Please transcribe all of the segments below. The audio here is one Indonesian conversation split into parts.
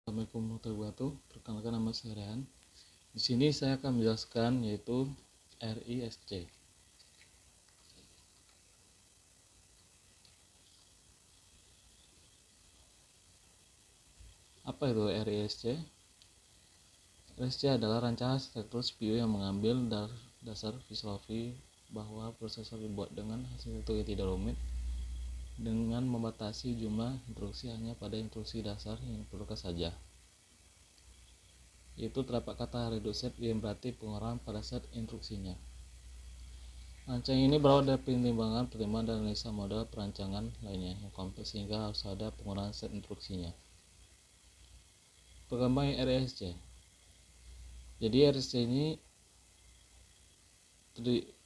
Assalamualaikum warahmatullahi wabarakatuh. Perkenalkan, nama saya Rehan. Di sini saya akan menjelaskan yaitu RISC. Apa itu RISC? RISC adalah rancangan struktur CPU yang mengambil dasar filosofi bahwa prosesor dibuat dengan arsitektur yang tidak rumit dengan membatasi jumlah instruksi hanya pada instruksi dasar yang diperlukan saja. Yaitu terdapat kata reduced yang berarti pengurangan pada set instruksinya. Rancangan ini berawal dari pertimbangan dan analisa model perancangan lainnya yang kompleks sehingga harus ada pengurangan set instruksinya. Perkembangan RISC. Jadi RISC ini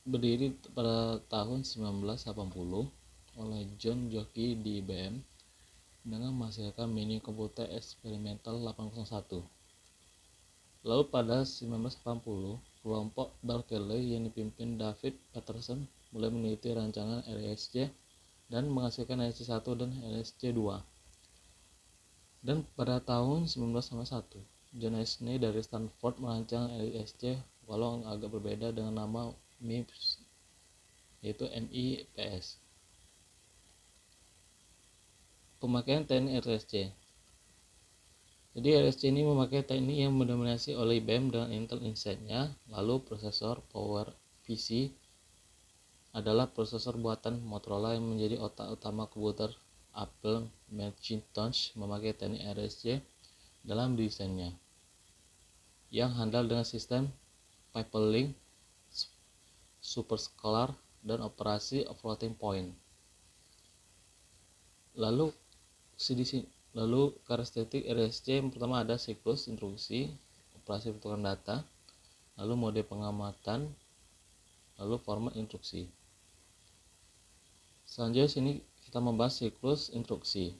berdiri pada tahun 1980 oleh John Jockey di IBM dengan menghasilkan mini komputer eksperimental 801. Lalu pada 1980, kelompok Berkeley yang dipimpin David Peterson mulai meneliti rancangan RISC dan menghasilkan RISC-1 dan RISC-2. Dan pada tahun 1991, John Ashney dari Stanford merancang RISC walau agak berbeda dengan nama MIPS, yaitu MIPS. Pemakaian teknik RISC. Jadi RISC ini memakai teknik yang mendominasi oleh IBM dengan Intel Inside-nya. Lalu prosesor PowerPC adalah prosesor buatan Motorola yang menjadi otak utama komputer Apple Macintosh memakai teknik RISC dalam desainnya, yang handal dengan sistem Pipeline, Superscalar, dan operasi floating point. Lalu karakteristik RISC yang pertama ada siklus instruksi, operasi pertukaran data, lalu mode pengamatan, lalu format instruksi. Selanjutnya sini kita membahas siklus instruksi.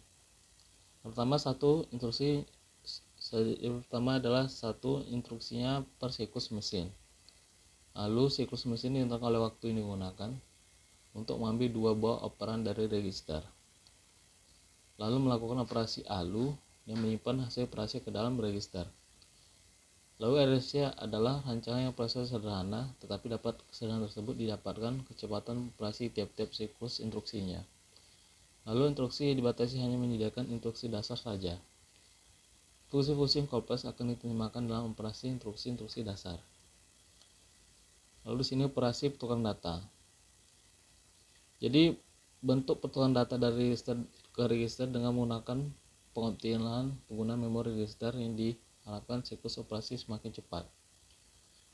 Pertama adalah satu instruksinya per siklus mesin. Lalu siklus mesin ditentukan oleh waktu yang digunakan untuk mengambil dua buah operan dari register. Lalu melakukan operasi ALU yang menyimpan hasil operasi ke dalam register. Lalu RISC adalah rancangan yang prosesor sederhana, tetapi kesederhanaan tersebut didapatkan kecepatan operasi tiap-tiap siklus instruksinya. Lalu instruksi dibatasi hanya menyediakan instruksi dasar saja. Fungsi-fungsi yang kompleks akan diterjemahkan dalam operasi instruksi dasar. Lalu di sini operasi pertukaran data. Jadi bentuk pertukaran data dari register ke register dengan menggunakan pengoptimalan penggunaan memori register yang diharapkan siklus operasi semakin cepat.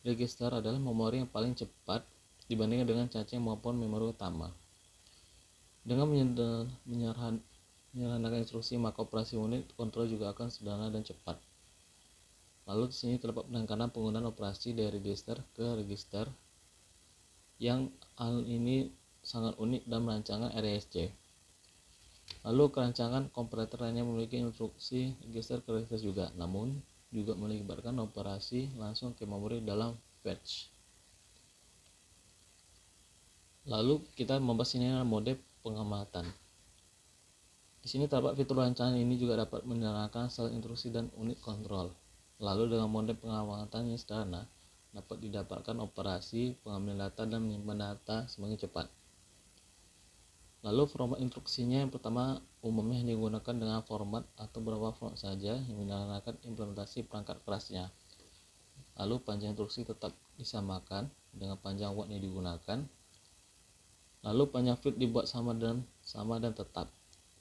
Register adalah memori yang paling cepat dibandingkan dengan cacing maupun memori utama. Dengan menyederhanakan instruksi, maka operasi unit kontrol juga akan sederhana dan cepat. Lalu di sini terdapat penekanan penggunaan operasi dari register ke register, yang hal ini sangat unik dalam rancangan RISC. Lalu kerancangan komparator lainnya memiliki instruksi register ke register juga, namun juga melibatkan operasi langsung ke memori dalam fetch. Lalu kita membahas ini adalah mode pengamatan. Di sini terdapat fitur rancangan ini juga dapat menyederhanakan sel instruksi dan unit kontrol. Lalu dengan mode pengamatan yang sederhana dapat didapatkan operasi pengambilan data dan menyimpan data semakin cepat. Lalu format instruksinya yang pertama umumnya digunakan dengan format atau beberapa format saja yang menyederhanakan implementasi perangkat kerasnya. Lalu panjang instruksi tetap disamakan dengan panjang word yang digunakan. Lalu panjang float dibuat sama dan tetap.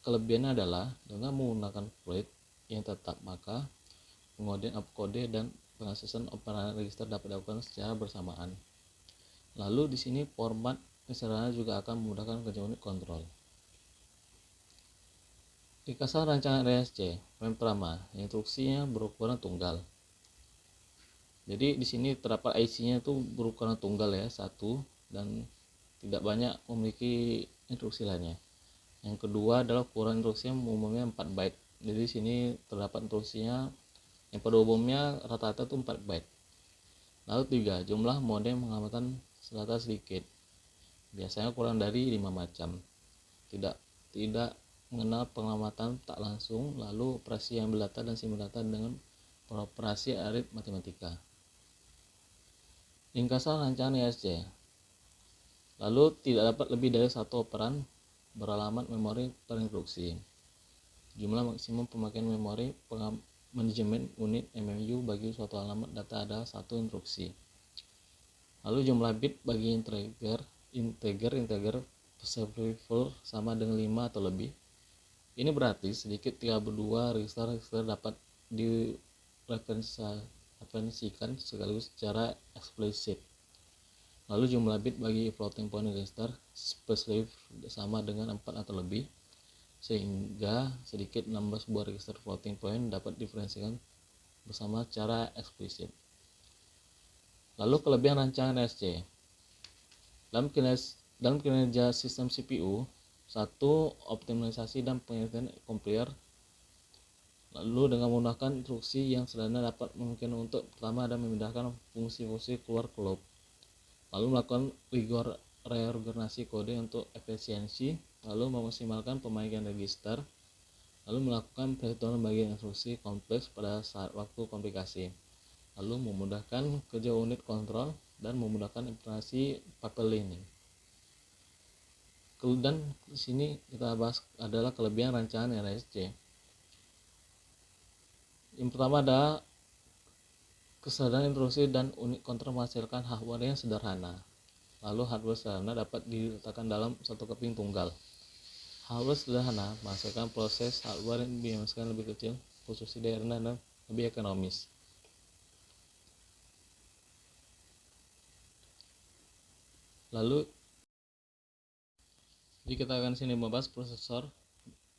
Kelebihannya adalah dengan menggunakan float yang tetap, maka pengodian opkode dan pengaksesan operan register dapat dilakukan secara bersamaan. Lalu di sini format sederhana juga akan memudahkan kerja unit kontrol. Ringkasan rancangan RISC. Yang pertama, instruksinya berukuran tunggal. Jadi di sini terdapat IC-nya itu berukuran tunggal ya, satu, dan tidak banyak memiliki instruksi lainnya. Yang kedua adalah ukuran instruksi yang umumnya 4 byte. Jadi di sini terdapat instruksinya yang pada umumnya rata-rata itu 4 byte. Lalu 3, jumlah mode pengamatan rata sedikit. Biasanya kurang dari 5 macam. Tidak mengenal pengamatan tak langsung, lalu operasi yang berdata dan simultan dengan operasi aritmatika. Ringkasan rancangan ESC. Lalu tidak dapat lebih dari satu operan beralamat memori per instruksi. Jumlah maksimum pemakaian memori manajemen unit MMU bagi suatu alamat data adalah satu instruksi. Lalu jumlah bit bagi integer perceptible sama dengan 5 atau lebih. Ini berarti sedikit 32 register dapat direferensikan sekaligus secara eksplisit. Lalu jumlah bit bagi floating point register specific sama dengan 4 atau lebih, sehingga sedikit 16 buah register floating point dapat diferensikan bersama secara eksplisit. Lalu kelebihan rancangan ESC. Dalam kinerja sistem CPU, satu, optimalisasi dan pengertian kompiler. Lalu dengan menggunakan instruksi yang sederhana dapat memungkinkan untuk pertama dan memindahkan fungsi-fungsi keluar ke loop. Lalu melakukan reorganisasi kode untuk efisiensi, lalu memaksimalkan pemakaian register, lalu melakukan perhitungan bagian instruksi kompleks pada saat waktu komplikasi, lalu memudahkan kerja unit kontrol dan memudahkan implementasi pipe learning. Dan di sini kita bahas adalah kelebihan rancangan RSC. Yang pertama adalah kesadaran instruksi dan unit kontrol menghasilkan hardware yang sederhana. Lalu hardware sederhana dapat diletakkan dalam satu keping tunggal. Hardware sederhana menghasilkan proses hardware yang dimensikan lebih kecil, khusus daerah dan lebih ekonomis. Lalu kita akan sini membahas prosesor,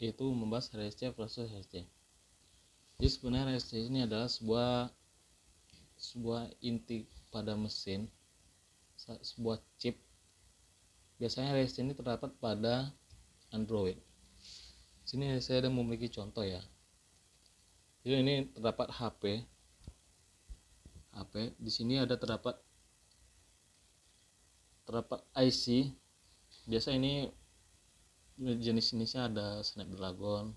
yaitu membahas RSC, proses RSC. Jadi sebenarnya RSC ini adalah sebuah inti pada mesin, sebuah chip. Biasanya RSC ini terdapat pada Android. Sini saya ada memiliki contoh ya. Jadi ini terdapat HP. Di sini ada terdapat IC. Biasa ini jenis-jenisnya ada Snapdragon,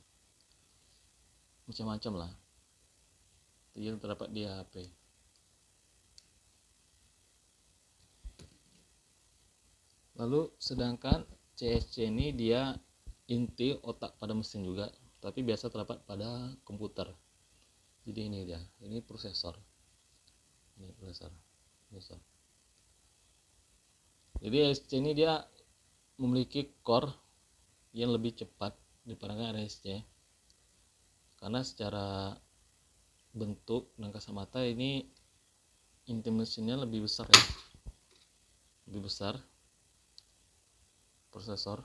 macam-macam lah. Itu yang terdapat di HP. Lalu sedangkan CSC ini dia inti otak pada mesin juga, tapi biasa terdapat pada komputer. Jadi ini dia, ini prosesor. Ini prosesor. Jadi CSC ini dia memiliki core yang lebih cepat dibandingkan RSC, karena secara bentuk dan kacamata ini inti mesinnya lebih besar ya, lebih besar prosesor.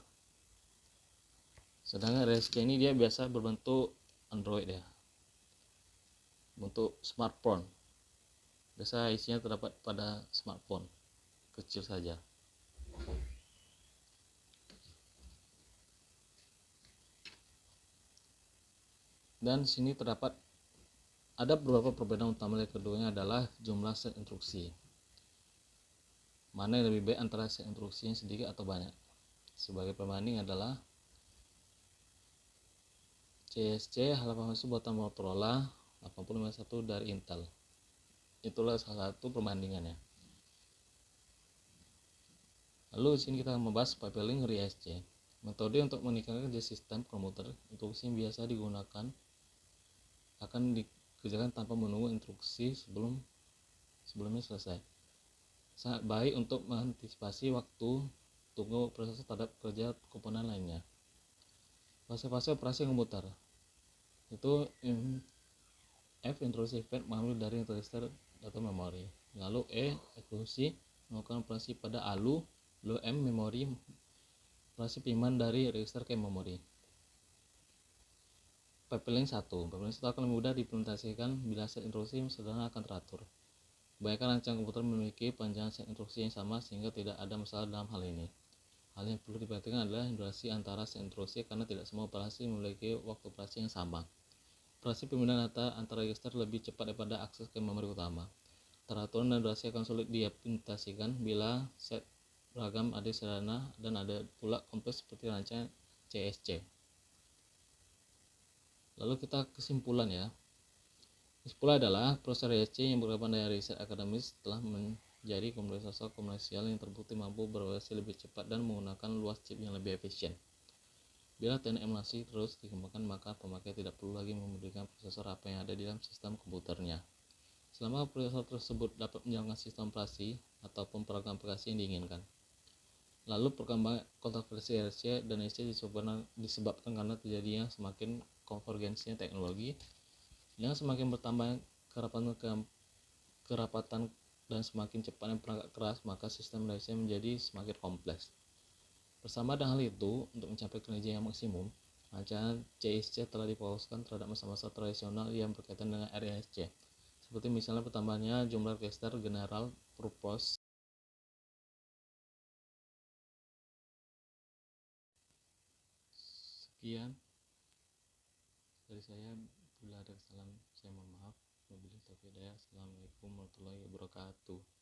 Sedangkan RSC ini dia biasa berbentuk Android ya, bentuk smartphone. Biasa isinya terdapat pada smartphone kecil saja. Dan sini terdapat ada beberapa perbedaan utama dari keduanya adalah jumlah set instruksi. Mana yang lebih baik antara set instruksi yang sedikit atau banyak? Sebagai perbanding adalah CSC 851 buatan Motorola, 8051 dari Intel. Itulah salah satu perbandingannya. Lalu di sini kita membahas pipe learning RSC. Metode untuk meningkatkan kerja sistem komputer. Instruksi yang biasa digunakan akan dikerjakan tanpa menunggu instruksi sebelumnya selesai. Sangat baik untuk mengantisipasi waktu tunggu proses terhadap kerja komponen lainnya. Fase-fase operasi komputer itu F instruksi fetch mengambil dari register atau memori. Lalu E eksekusi melakukan operasi pada ALU. Lalu M memori operasi pindahan dari register ke memori. Pipeline 1 akan mudah diimplementasikan bila set instruksi sederhana akan teratur. Kebanyakan rancangan komputer memiliki panjang set instruksi yang sama sehingga tidak ada masalah dalam hal ini. Hal yang perlu diperhatikan adalah durasi antara set instruksi karena tidak semua operasi memiliki waktu operasi yang sama. Operasi pemindahan data antara register lebih cepat daripada akses ke memori utama. Teraturan dan durasi akan sulit diimplementasikan bila set beragam ada sederhana dan ada pula kompleks seperti rancangan CSC. Lalu kita kesimpulan ya. Kesimpulan adalah proses RSC yang berkembang dari riset akademis telah menjadi komoditas komersial yang terbukti mampu beroperasi lebih cepat dan menggunakan luas chip yang lebih efisien. Bila teknik emulasi terus dikembangkan, maka pemakai tidak perlu lagi memodifikasi prosesor apa yang ada di dalam sistem komputernya. Selama prosesor tersebut dapat menjalankan sistem operasi ataupun program aplikasi yang diinginkan. Lalu perkembangan kontroversi RSC dan ESC disebabkan karena terjadinya semakin konvergensinya teknologi. Dengan semakin bertambah kerapatan dan semakin cepatnya perangkat keras, maka sistem RSC menjadi semakin kompleks. Bersama dengan hal itu, untuk mencapai kinerja yang maksimum, rancangan CSC telah difokuskan terhadap masa-masa tradisional yang berkaitan dengan RSC, seperti misalnya pertambahannya jumlah register general purpose. Sekian dari saya, bila ada kesalahan saya mohon maaf. Wabillahi taufiq hidayah. Assalamualaikum warahmatullahi wabarakatuh.